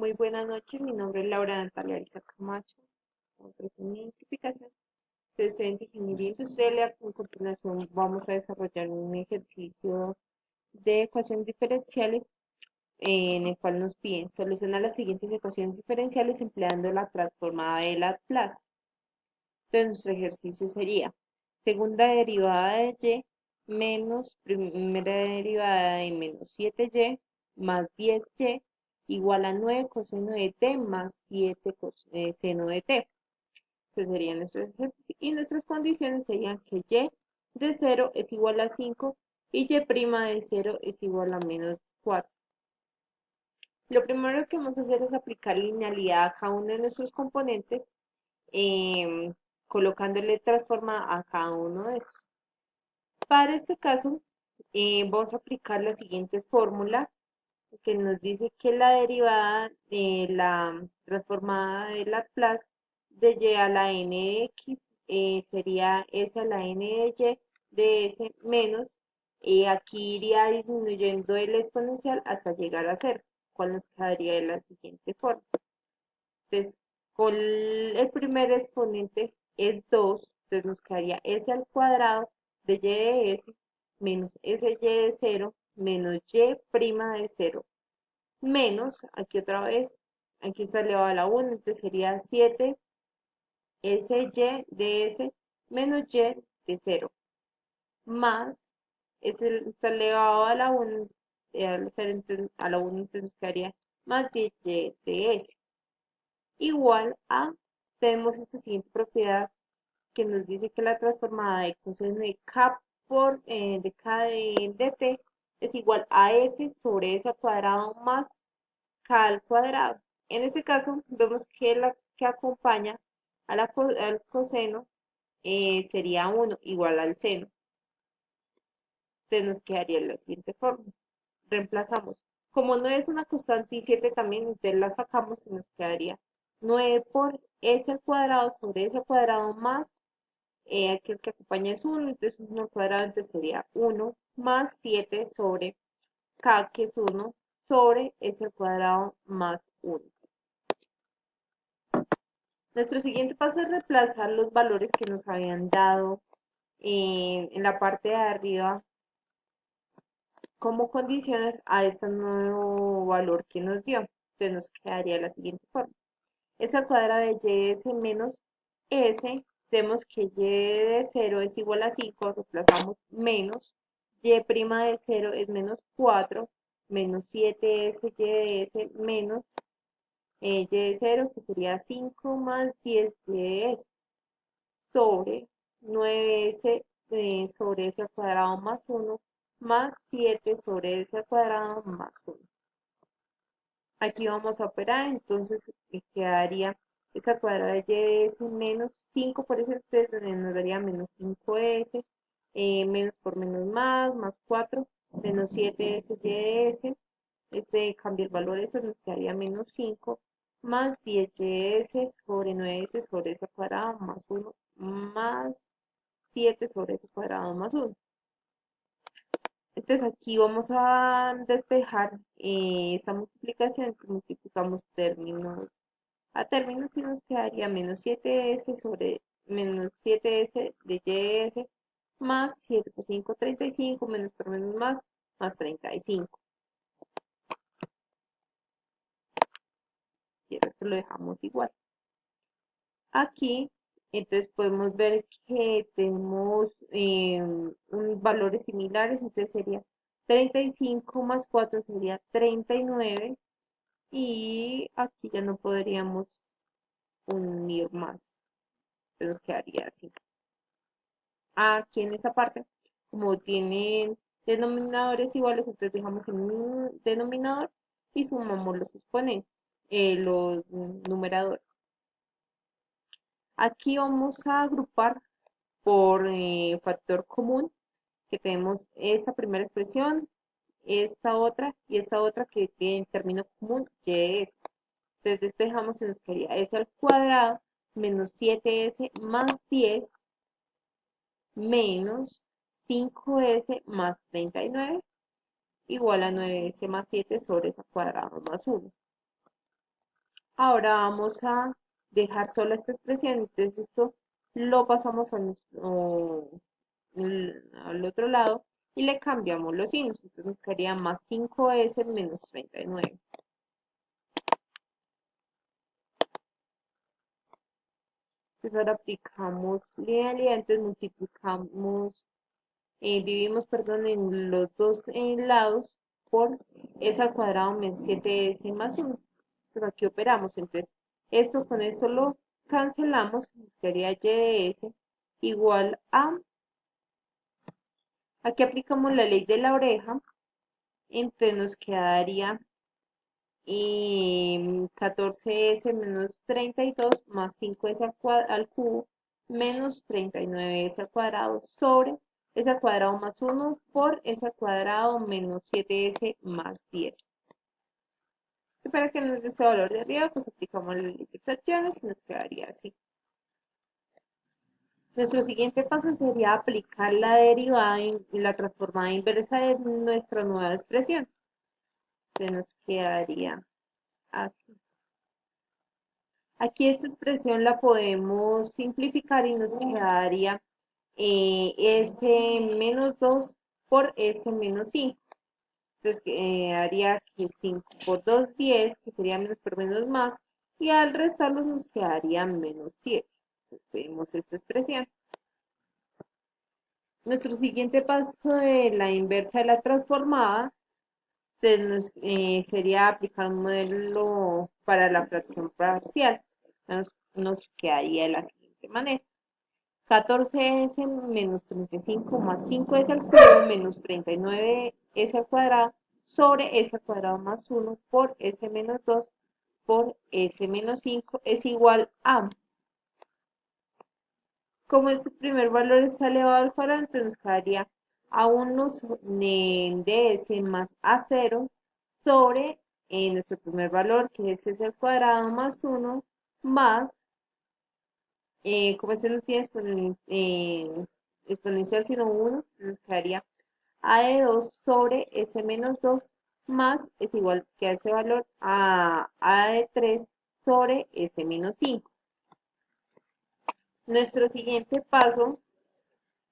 Muy buenas noches, mi nombre es Laura Natalia Ariza Camacho. Ofrezco mi identificación. Soy estudiante de Ingeniería Industrial y a continuación vamos a desarrollar un ejercicio de ecuaciones diferenciales en el cual nos piden solucionar las siguientes ecuaciones diferenciales empleando la transformada de Laplace. Entonces nuestro ejercicio sería segunda derivada de y menos primera derivada de menos 7y más 10y igual a 9 coseno de t más 7 seno de t. Ese sería nuestro ejercicio. Y nuestras condiciones serían que y de 0 es igual a 5 y y' de 0 es igual a menos 4. Lo primero que vamos a hacer es aplicar linealidad a cada uno de nuestros componentes, em, colocándole transforma a cada uno de estos. Para este caso, vamos a aplicar la siguiente fórmula que nos dice que la derivada de la transformada de Laplace de y a la n de x sería s a la n de y de s menos, aquí iría disminuyendo el exponencial hasta llegar a cero, cual nos quedaría de la siguiente forma. Entonces, con el primer exponente es 2, entonces nos quedaría s al cuadrado de y de s menos sy de 0 menos y' de 0 menos, aquí otra vez, aquí está elevado a la 1, entonces sería 7 sy de s menos y de 0 más, está elevado a la 1, a la 1 entonces nos quedaría más 10y de s igual a, tenemos esta siguiente propiedad que nos dice que la transformada de coseno de k de k de t es igual a s sobre s al cuadrado más k al cuadrado. En este caso, vemos que la que acompaña a al coseno sería 1 igual al seno. Entonces nos quedaría la siguiente forma. Reemplazamos. Como no es una constante y 7 también, entonces la sacamos y nos quedaría 9 por s al cuadrado sobre s al cuadrado más, aquí el que acompaña es 1, entonces 1 al cuadrado entonces sería 1 más 7 sobre k, que es 1, sobre s al cuadrado más 1. Nuestro siguiente paso es reemplazar los valores que nos habían dado en la parte de arriba como condiciones a este nuevo valor que nos dio. Entonces nos quedaría la siguiente forma. S al cuadrado de ys menos s, tenemos que y de 0 es igual a 5, reemplazamos menos, y' de 0 es menos 4, menos 7s y de s menos y de 0, que sería 5 más 10 y de s, sobre 9s sobre s al cuadrado más 1 más 7 sobre s al cuadrado más 1. Aquí vamos a operar, entonces quedaría s al cuadrado de y de s menos 5 por ese 3, nos daría menos 5s, menos por menos más 4, menos 7s y de s, ese cambia el valor, eso nos quedaría menos 5, más 10s sobre 9s sobre s al cuadrado más 1, más 7 sobre s cuadrado más 1. Entonces aquí vamos a despejar esa multiplicación, entonces multiplicamos términos a términos y nos quedaría menos 7s sobre menos 7s de ys más 7 por 5, 35, menos por menos más 35. Y el resto lo dejamos igual. Aquí, entonces podemos ver que tenemos valores similares, entonces sería 35 más 4 sería 39 y aquí ya no podríamos unir más, entonces nos quedaría así. Aquí en esa parte, como tienen denominadores iguales, entonces dejamos en un denominador y sumamos los exponentes, los numeradores. Aquí vamos a agrupar por factor común, que tenemos esta primera expresión, esta otra y esta otra que tiene término común, y es. Entonces despejamos y nos quedaría s al cuadrado menos 7s más 10 menos 5s más 39 igual a 9s más 7 sobre s al cuadrado más 1. Ahora vamos a dejar sola esta expresión, entonces esto lo pasamos al otro lado y le cambiamos los signos, entonces nos quedaría más 5s menos 39. Entonces ahora aplicamos linealidad, entonces multiplicamos, dividimos, perdón, en los dos lados por s al cuadrado menos 7s más 1. Entonces aquí operamos, entonces eso con eso lo cancelamos, nos quedaría y de s igual a, aquí aplicamos la ley de la oreja, entonces nos quedaría 14s menos 32 más 5s al cubo menos 39s al cuadrado sobre s al cuadrado más 1 por s al cuadrado menos 7s más 10. Y para que nos dé ese valor de arriba, pues aplicamos las fracciones y nos quedaría así. Nuestro siguiente paso sería aplicar la derivada y la transformada inversa de nuestra nueva expresión. Entonces nos quedaría así. Aquí esta expresión la podemos simplificar y nos quedaría S menos 2 por S menos 5. Entonces haría que 5 por 2, 10, que sería menos por menos más, y al restarlos nos quedaría menos 7. Entonces tenemos esta expresión. Nuestro siguiente paso de la inversa de la transformada sería aplicar un modelo para la fracción parcial. Nos quedaría de la siguiente manera. 14s menos 35 más 5s al cubo menos 39s al cuadrado sobre s al cuadrado más 1 por s menos 2 por s menos 5 es igual a, como este primer valor está elevado al cuadrado, entonces nos quedaría a 1 de s más a0 sobre nuestro primer valor, que es s al cuadrado más 1 más, como este no tiene exponencial sino 1, nos quedaría a de 2 sobre s menos 2 más es igual que a ese valor a de 3 sobre s menos 5. Nuestro siguiente paso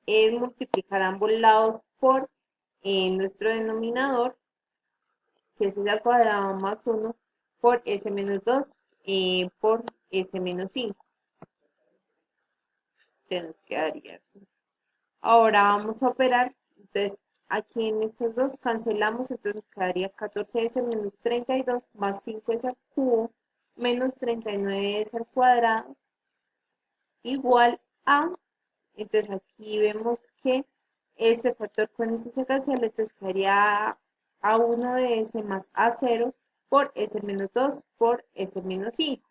es multiplicar ambos lados por nuestro denominador, que es s al cuadrado más 1 por s menos 2 por s menos 5. Entonces nos quedaría así. Ahora vamos a operar, entonces aquí en estos dos cancelamos, entonces nos quedaría 14s menos 32 más 5s al cubo menos 39s al cuadrado igual a, entonces aquí vemos que este factor con este se cancela, entonces quedaría a 1 de s más a0 por s menos 2 por s menos 5.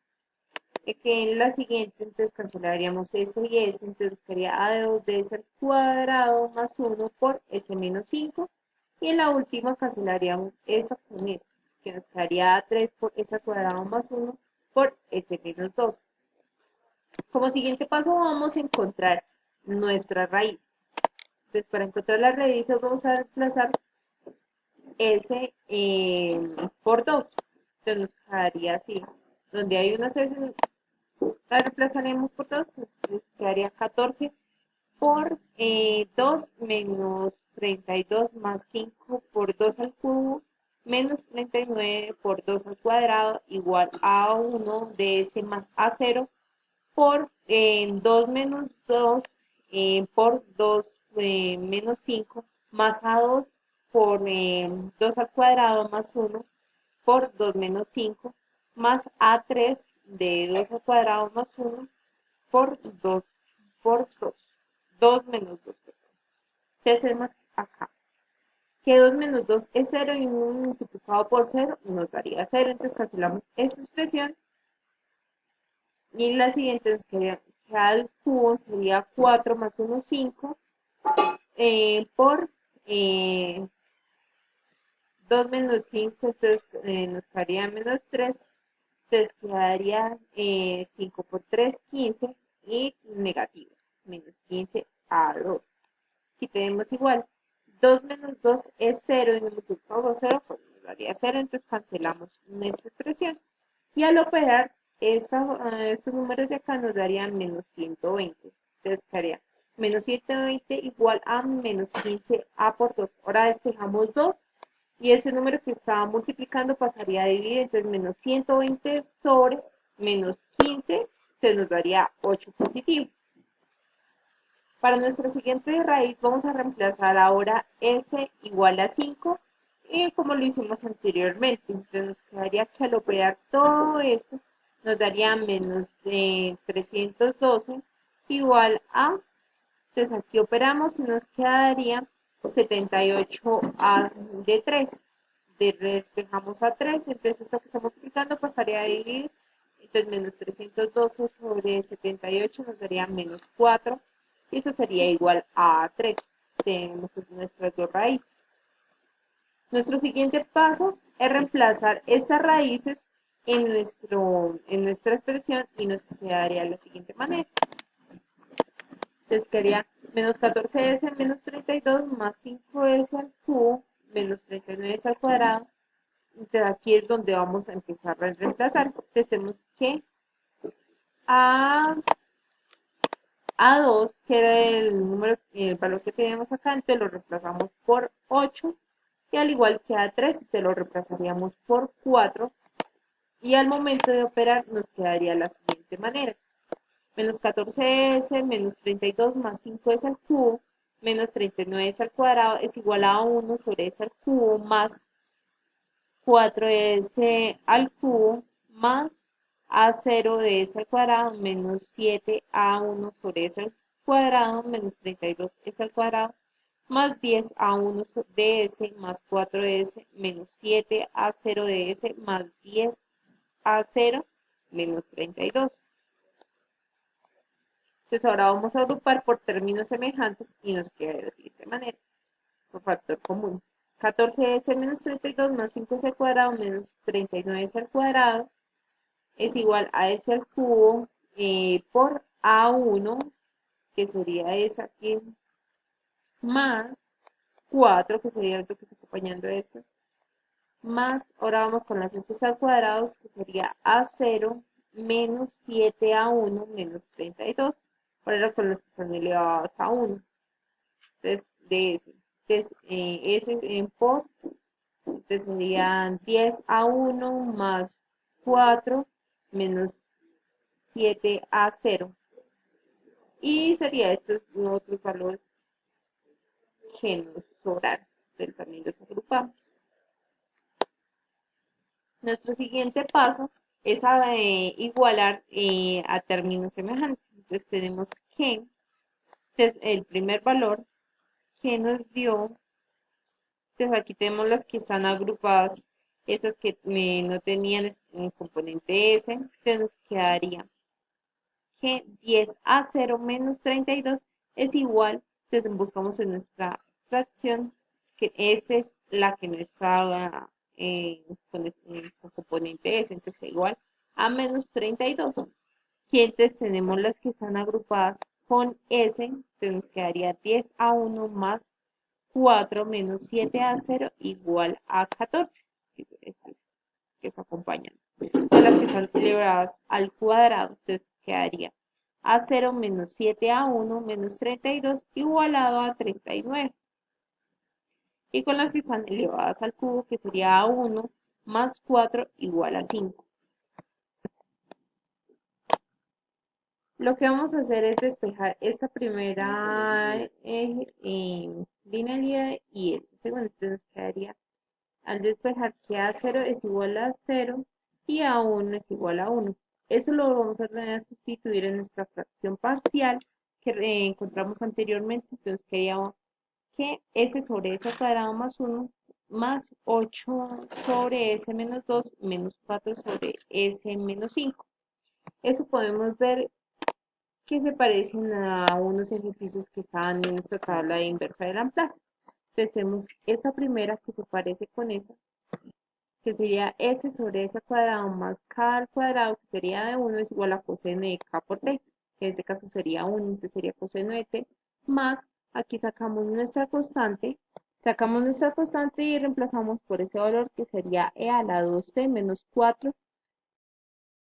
Que en la siguiente entonces cancelaríamos s y s, entonces quedaría a de 2 de s al cuadrado más 1 por s menos 5. Y en la última cancelaríamos esa con esa, que nos quedaría a 3 por s al cuadrado más 1 por s menos 2. Como siguiente paso vamos a encontrar nuestras raíces. Entonces para encontrar las raíces vamos a reemplazar s por 2. Entonces nos quedaría así. Donde hay unas s, la reemplazaremos por 2. Entonces quedaría 14 por 2 menos 32 más 5 por 2 al cubo menos 39 por 2 al cuadrado igual a 1 de s más a0 por 2 menos 2 por 2 menos 5 más a2 por 2 al cuadrado más 1 por 2 menos 5 más a3 de 2 al cuadrado más 1 por 2 por 2. 2 menos 2. Entonces tenemos acá que 2 menos 2 es 0 y 1 multiplicado por 0 nos daría 0. Entonces cancelamos esta expresión y la siguiente nos queda al cubo sería 4 más 1, 5 por 2 menos 5, entonces nos quedaría menos 3, entonces quedaría 5 por 3, 15 y negativo, menos 15 a 2. Aquí tenemos igual, 2 menos 2 es 0 y multiplicado por 0, pues nos daría 0, entonces cancelamos nuestra expresión. Y al operar, estos números de acá nos darían menos 120. Entonces quedaría menos 120 igual a menos 15a por 2. Ahora despejamos 2 y ese número que estaba multiplicando pasaría a dividir. Entonces menos 120 sobre menos 15, se nos daría 8 positivo. Para nuestra siguiente raíz vamos a reemplazar ahora s igual a 5 y como lo hicimos anteriormente. Entonces nos quedaría que al operar todo esto nos daría menos de 312 igual a, entonces aquí operamos y nos quedaría 78a de 3. Despejamos a 3, entonces esta que está multiplicando pasaría a dividir. Entonces menos 312 sobre 78 nos daría menos 4 y eso sería igual a 3. Tenemos nuestras dos raíces. Nuestro siguiente paso es reemplazar estas raíces en nuestra expresión y nos quedaría de la siguiente manera. Entonces quedaría menos 14s menos 32 más 5s al cubo menos 39s al cuadrado. Entonces aquí es donde vamos a empezar a reemplazar. Entonces tenemos que A2, que era el valor que teníamos acá, entonces lo reemplazamos por 8. Y al igual que A3, te lo reemplazaríamos por 4. Y al momento de operar nos quedaría de la siguiente manera. Menos 14s menos 32 más 5s al cubo menos 39s al cuadrado es igual a 1 sobre s al cubo más 4s al cubo más a0 de s al cuadrado menos 7a1 sobre s al cuadrado menos 32s al cuadrado más 10a1 de s más 4s menos 7a0 de s más 10a0 menos 32. Entonces ahora vamos a agrupar por términos semejantes y nos queda de la siguiente manera, por factor común. 14s menos 32 más 5s al cuadrado menos 39s al cuadrado es igual a s al cubo por a1, que sería esa aquí, más 4, que sería lo que está acompañando eso, más, ahora vamos con las s al cuadrado, que sería a0 menos 7a1 menos 32. Ahora con las que están elevadas a 1. Entonces, de S. Entonces, S en por, entonces serían 10a1 más 4 menos 7a0. Y sería estos otros valores que nos sobraron. Entonces también los agrupamos. Nuestro siguiente paso es igualar a términos semejantes. Entonces tenemos que, entonces, el primer valor que nos dio, entonces aquí tenemos las que están agrupadas, esas que no tenían un componente S, entonces nos quedaría que 10a0 menos 32 es igual, entonces buscamos en nuestra fracción que esta es la que no estaba con componente S, entonces es igual a menos 32. Y entonces tenemos las que están agrupadas con S, entonces nos quedaría 10a1 más 4 menos 7a0 igual a 14, que es acompañando. Entonces las que están elevadas al cuadrado, entonces quedaría a0 menos 7a1 menos 32 igualado a 39. Y con las que están elevadas al cubo, que sería a1 más 4 igual a 5. Lo que vamos a hacer es despejar esta primera linealidad y esta segunda. Entonces nos quedaría al despejar que A0 es igual a 0 y A1 es igual a 1. Eso lo vamos a sustituir en nuestra fracción parcial que encontramos anteriormente. Entonces queríamos que S sobre S al cuadrado más 1 más 8 sobre S menos 2 menos 4 sobre S menos 5. Eso podemos ver que se parecen a unos ejercicios que están en nuestra tabla de inversa de Laplace. Entonces tenemos esa primera que se parece con esa, que sería S sobre S al cuadrado más K al cuadrado, que sería de 1 es igual a coseno de K por T, que en este caso sería 1, entonces sería coseno de T, más, aquí sacamos nuestra constante y reemplazamos por ese valor que sería E a la 2T menos 4